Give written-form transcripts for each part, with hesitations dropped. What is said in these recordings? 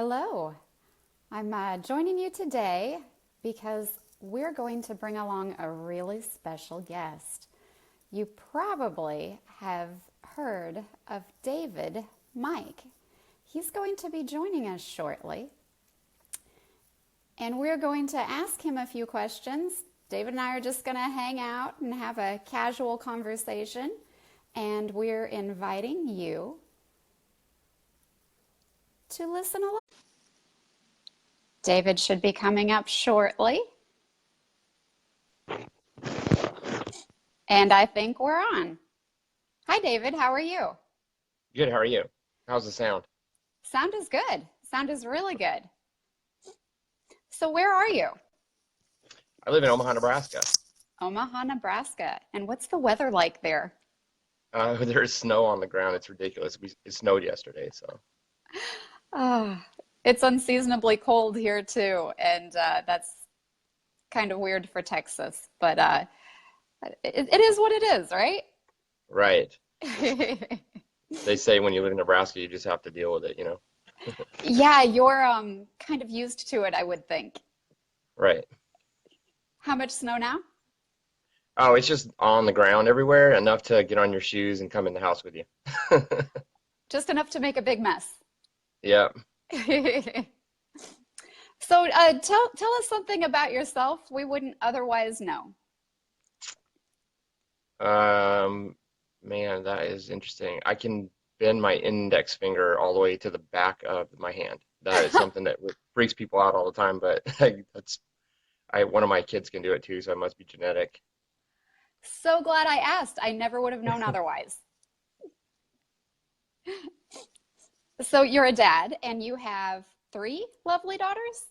Hello, I'm joining you today because we're going to bring along a really special guest. You probably have heard of David Mike. He's going to be joining us shortly, and we're going to ask him a few questions. David and I are just going to hang out and have a casual conversation, and we're inviting you to listen along. David should be coming up shortly. And I think we're on. Hi, David. How are you? Good, how are you? How's the sound? Sound is good. Sound is really good. So, where are you? I live in Omaha, Nebraska. Omaha, Nebraska. And what's the weather like there? There's snow on the ground. It's ridiculous. It snowed yesterday, so. Oh, it's unseasonably cold here too, and that's kind of weird for Texas, but it is what it is, right? Right. They say when you live in Nebraska, you just have to deal with it. Yeah, you're kind of used to it, I would think. Right. How much snow now? Oh, it's just on the ground everywhere, enough to get on your shoes and come in the house with you. Just enough to make a big mess. Yeah. So tell us something about yourself we wouldn't otherwise know. Um, Man, that is interesting. I can bend my index finger all the way to the back of my hand. That is something that freaks people out all the time, but one of my kids can do it too, so it must be genetic. So glad I asked. I never would have known otherwise. So you're a dad and you have three lovely daughters?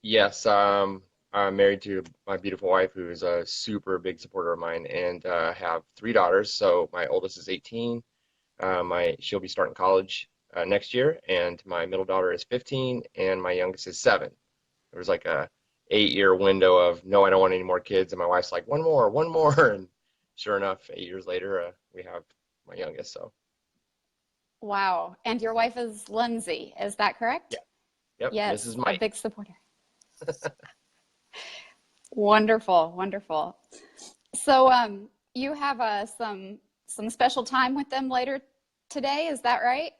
Yes, I'm married to my beautiful wife, who is a super big supporter of mine, and have three daughters. So my oldest is 18. She'll be starting college next year, and my middle daughter is 15, and my youngest is 7. There was like a 8-year window of no, I don't want any more kids, and my wife's like one more, and sure enough, 8 years later, we have my youngest. So Wow. And your wife is Lindsay, is that correct? yeah, yep, Yes, Mrs. a Mike. big supporter. Wonderful, wonderful. So you have some special time with them later today, is that right?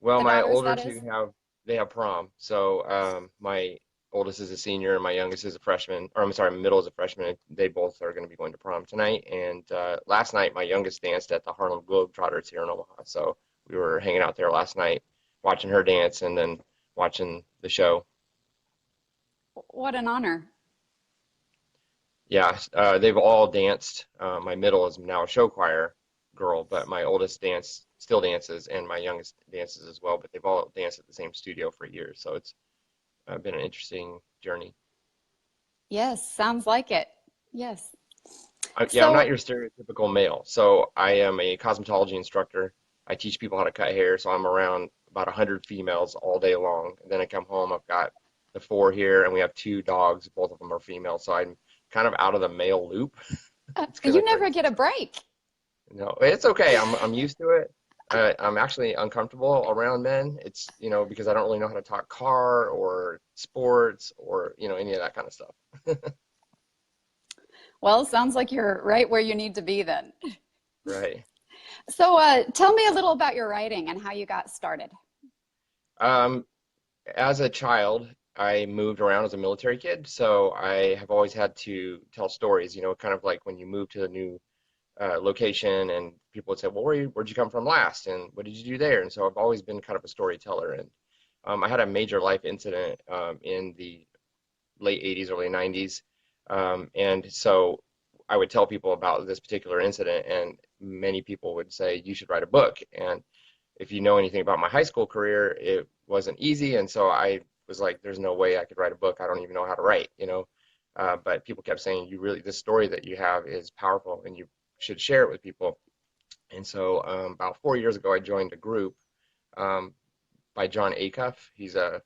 Well, The my daughters, older that two is? have prom. So my oldest is a senior and my youngest is a freshman. Or I'm sorry, my middle is a freshman. They both are going to be going to prom tonight. And last night, my youngest danced at the Harlem Globetrotters here in Omaha. So we were hanging out there last night, watching her dance and then watching the show. What an honor. Yeah, they've all danced. My middle is now a show choir girl, but my oldest still dances, and my youngest dances as well. But they've all danced at the same studio for years, so it's been an interesting journey. Yes, sounds like it. Yes. Yeah, I'm not So, your stereotypical male. So I am a cosmetology instructor. I teach people how to cut hair, so I'm around about 100 females all day long. And then I come home, I've got the four here, and we have two dogs. Both of them are female, so I'm kind of out of the male loop. It's kind you of never crazy. get a break. No, it's okay. I'm used to it. I'm actually uncomfortable around men. It's because I don't really know how to talk car or sports or any of that kind of stuff. Well, sounds like you're right where you need to be then. Right. So, tell me a little about your writing and how you got started. Um, as a child, I moved around as a military kid, so I have always had to tell stories, kind of like when you move to a new location and people would say, well, where'd you come from last? And what did you do there? And so I've always been kind of a storyteller. And I had a major life incident in the late 80s, early 90s. And so I would tell people about this particular incident, and many people would say, you should write a book. And if you know anything about my high school career, it wasn't easy. And so I was like, there's no way I could write a book. I don't even know how to write. But people kept saying, this story that you have is powerful and you should share it with people. And so about 4 years ago, I joined a group um, by John Acuff. He's a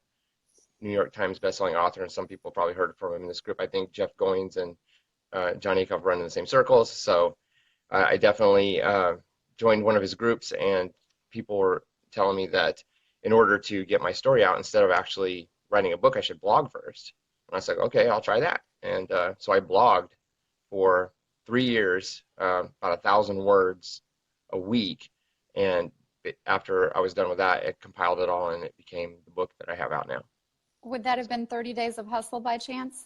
New York Times bestselling author, and some people probably heard from him in this group. I think Jeff Goins and John Acuff run in the same circles. So I definitely joined one of his groups, and people were telling me that in order to get my story out, instead of actually writing a book, I should blog first. And I was like, okay, I'll try that. And so I blogged for 3 years, about 1,000 words a week. And after I was done with that, it compiled it all and it became the book that I have out now. Would that have So been 30 Days of Hustle by chance?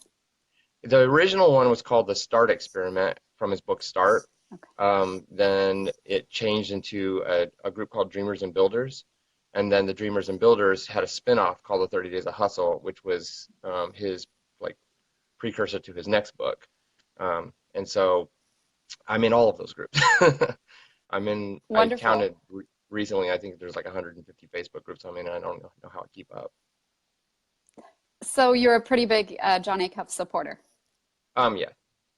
the original one was called The Start Experiment from his book Start. Okay. Then it changed into a group called Dreamers and Builders. And then the Dreamers and Builders had a spinoff called The 30 Days of Hustle, which was his like precursor to his next book. And so I'm in all of those groups. I Wonderful. counted recently, I think there's like 150 Facebook groups I'm in, and I don't know how to keep up. So you're a pretty big John Acuff supporter. Yeah,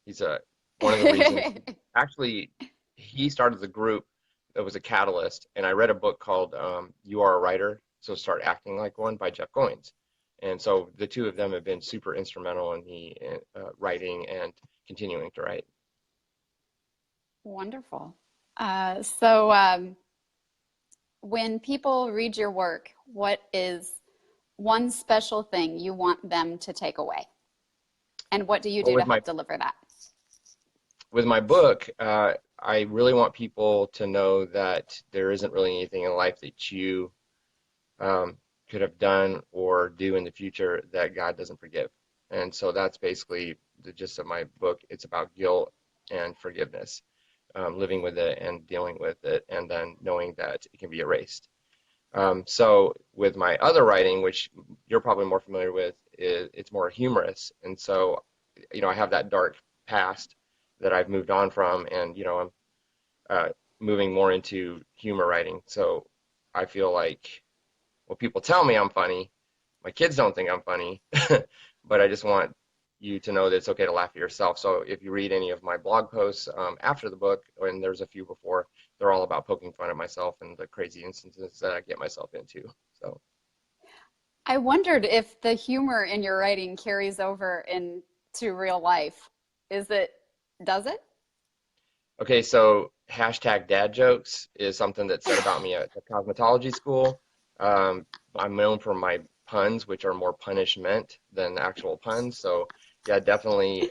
he's one of the reasons. Actually, he started the group that was a catalyst, and I read a book called "You Are a Writer, So Start Acting Like One" by Jeff Goins, and so the two of them have been super instrumental in me writing and continuing to write. Wonderful. So when people read your work, what is one special thing you want them to take away? And what do you Well, do to help deliver that? with my book, I really want people to know that there isn't really anything in life that you could have done or do in the future that God doesn't forgive. And so that's basically the gist of my book. It's about guilt and forgiveness, living with it and dealing with it, and then knowing that it can be erased. So with my other writing, which you're probably more familiar with, it's more humorous. And so, I have that dark past that I've moved on from, and I'm moving more into humor writing. So I feel like, well, people tell me I'm funny. My kids don't think I'm funny, but I just want you to know that it's okay to laugh at yourself. So if you read any of my blog posts after the book, and there's a few before, they're all about poking fun at myself and the crazy instances that I get myself into. So, I wondered if the humor in your writing carries over into real life. Is it, does it? okay, so hashtag dad jokes is something that's said about me at the cosmetology school. I'm known for my puns, which are more punishment than actual puns. So, yeah, definitely,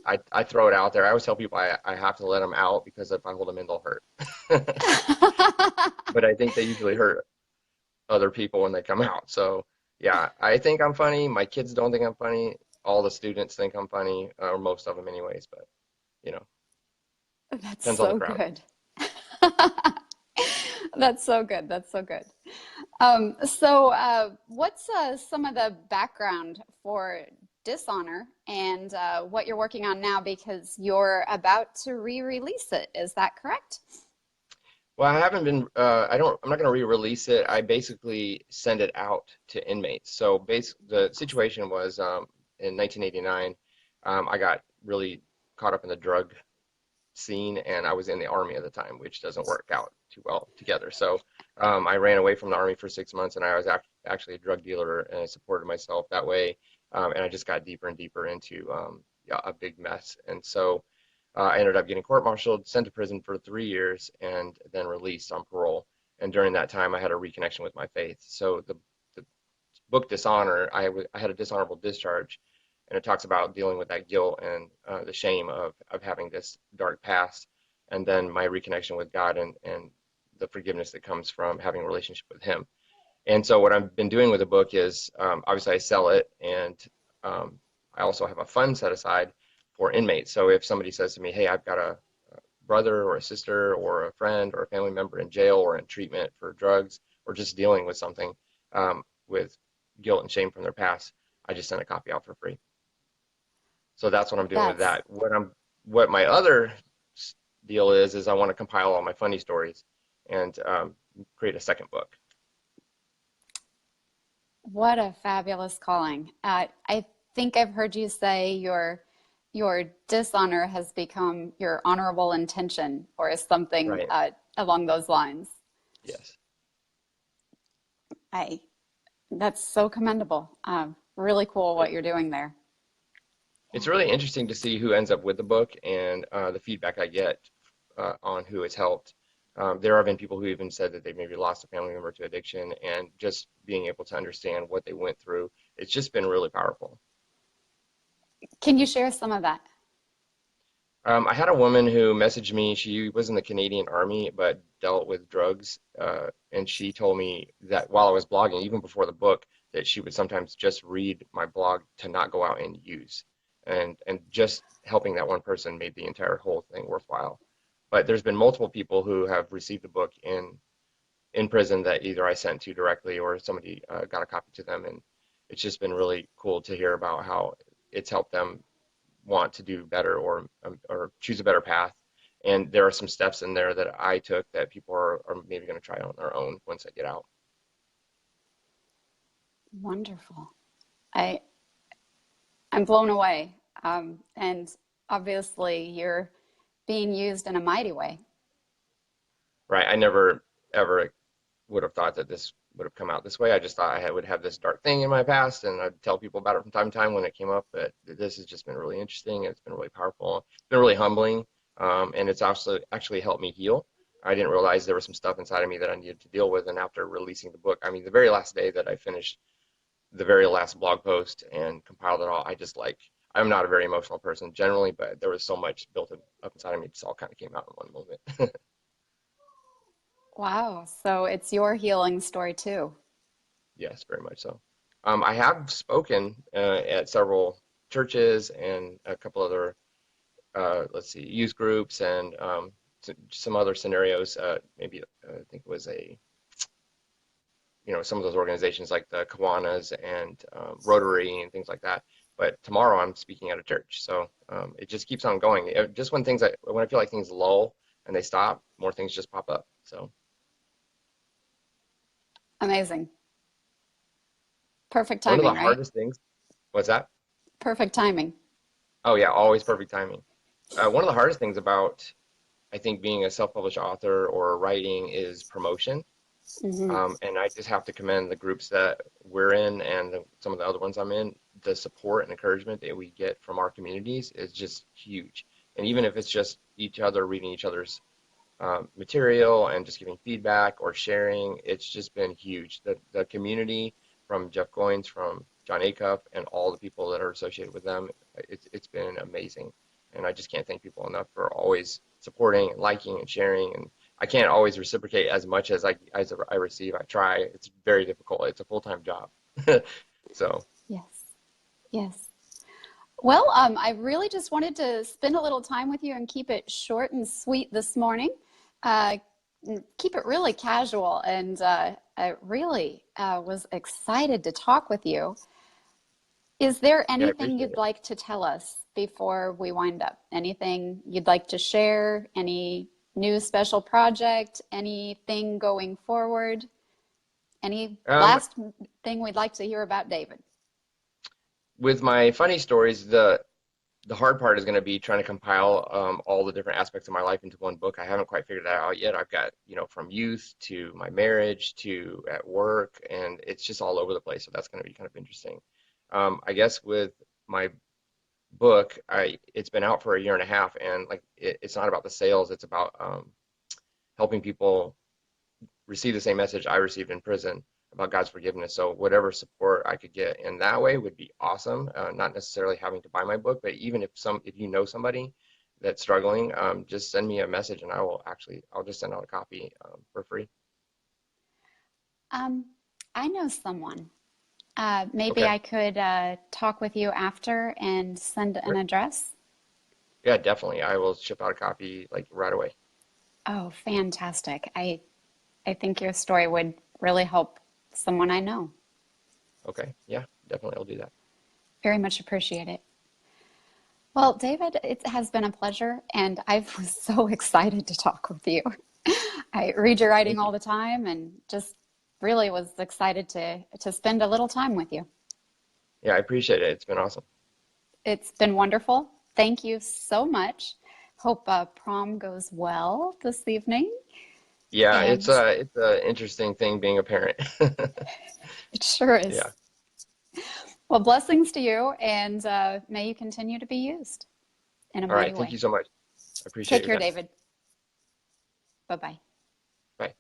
I throw it out there. I always tell people I have to let them out because if I hold them in, they'll hurt. But I think they usually hurt other people when they come out. So, yeah, I think I'm funny. My kids don't think I'm funny. All the students think I'm funny, or most of them, anyways. But, you know, That's depends on the so crowd. good. That's so good. That's so good. So what's some of the background for Dishonor and what you're working on now? Because you're about to re-release it. Is that correct? Well, I haven't been, I'm not going to re-release it. I basically send it out to inmates. So the situation was in 1989, I got really caught up in the drug scene, and I was in the Army at the time, which doesn't work out too well together. So I ran away from the Army for 6 months, and I was actually a drug dealer, and I supported myself that way. And I just got deeper and deeper into yeah, a big mess. And so I ended up getting court-martialed, sent to prison for 3 years, and then released on parole. And during that time, I had a reconnection with my faith. So the book Dishonor, I had a dishonorable discharge, and it talks about dealing with that guilt and the shame of having this dark past, and then my reconnection with God and the forgiveness that comes from having a relationship with Him. And so what I've been doing with the book is obviously I sell it, and I also have a fund set aside for inmates. So if somebody says to me, hey, I've got a brother or a sister or a friend or a family member in jail or in treatment for drugs or just dealing with something with guilt and shame from their past, I just send a copy out for free. So that's what I'm doing with That's that. What my other deal is I want to compile all my funny stories and create a second book. what a fabulous calling. I think I've heard you say your dishonor has become your honorable intention or something Right. along those lines. Yes. I That's so commendable. Really cool what you're doing there. It's really interesting to see who ends up with the book and the feedback I get on who it's helped. There have been people who even said that they maybe lost a family member to addiction, and just being able to understand what they went through, it's just been really powerful. Can you share some of that? I had a woman who messaged me. She was in the Canadian Army, but dealt with drugs. And she told me that while I was blogging, even before the book, that she would sometimes just read my blog to not go out and use. And just helping that one person made the entire whole thing worthwhile. But there's been multiple people who have received the book in prison that either I sent to directly or somebody got a copy to them, and it's just been really cool to hear about how it's helped them want to do better or choose a better path. And there are some steps in there that I took that people are maybe going to try on their own once they get out. Wonderful. I I'm blown away. And obviously, you're being used in a mighty way. Right? I never ever would have thought that this would have come out this way. I just thought would have this dark thing in my past, and I'd tell people about it from time to time when it came up. But this has just been really interesting. It's been really powerful. It's been really humbling, and it's also actually helped me heal. I didn't realize there was some stuff inside of me that I needed to deal with. And after releasing the book, I mean, the very last day that I finished the very last blog post and compiled it all, I'm not a very emotional person generally, but there was so much built up inside of me. It just all kind of came out in one moment. Wow. So it's your healing story too. Yes, very much so. I have spoken at several churches and a couple other, let's see, youth groups and some other scenarios. Maybe I think it was some of those organizations like the Kiwanis and Rotary and things like that. But tomorrow I'm speaking at a church, so it just keeps on going. Just when I feel like things lull and they stop, more things just pop up. So Amazing. Perfect one of the timing, right? hardest things, what's that? Perfect timing. Oh yeah, always perfect timing. One of the hardest things about, I think, being a self-published author or writing is promotion. Hmm. And I just have to commend the groups that we're in and some of the other ones I'm in. The support and encouragement that we get from our communities is just huge. And even if it's just each other reading each other's material and just giving feedback or sharing, it's just been huge. The community from Jeff Goins, from John Acuff, and all the people that are associated with them, it's been amazing. And I just can't thank people enough for always supporting and liking and sharing. And I can't always reciprocate as much as I receive. I try. It's very difficult. It's a full-time job. So, Yes. Yes. Well, I really just wanted to spend a little time with you and keep it short and sweet this morning. Uh, Keep it really casual, and I really was excited to talk with you. Is there yeah, I anything appreciate you'd it. like to tell us before we wind up? Anything you'd like to share? Any new special project? Anything going forward? Any Um, last thing we'd like to hear about David? with my funny stories, the hard part is going to be trying to compile all the different aspects of my life into one book. I haven't quite figured that out yet. I've got, from youth to my marriage to at work, and it's just all over the place. So that's going to be kind of interesting. I guess with my book, it's been out for a year and a half, and like it's not about the sales. It's about helping people receive the same message I received in prison about God's forgiveness. So whatever support I could get in that way would be awesome. Not necessarily having to buy my book, but even if you know somebody that's struggling, just send me a message and I'll just send out a copy for free. Um, I know someone. Maybe Okay. I could talk with you after and send an Sure. address. Yeah, definitely. I will ship out a copy like right away. Oh, fantastic. I think your story would really help someone I know. Okay. Yeah, definitely. I'll do that. Very much appreciate it. Well, David, it has been a pleasure, and I was so excited to talk with you. I read your writing Thank you. all the time and just really was excited to spend a little time with you. Yeah, I appreciate it. It's been awesome. It's been wonderful. Thank you so much. Hope prom goes well this evening. Yeah, And it's a interesting thing being a parent. it sure is. Yeah. Well, blessings to you, and may you continue to be used in a All mighty right. Thank way. you so much. I appreciate Take your care, time. David. Bye bye. Bye.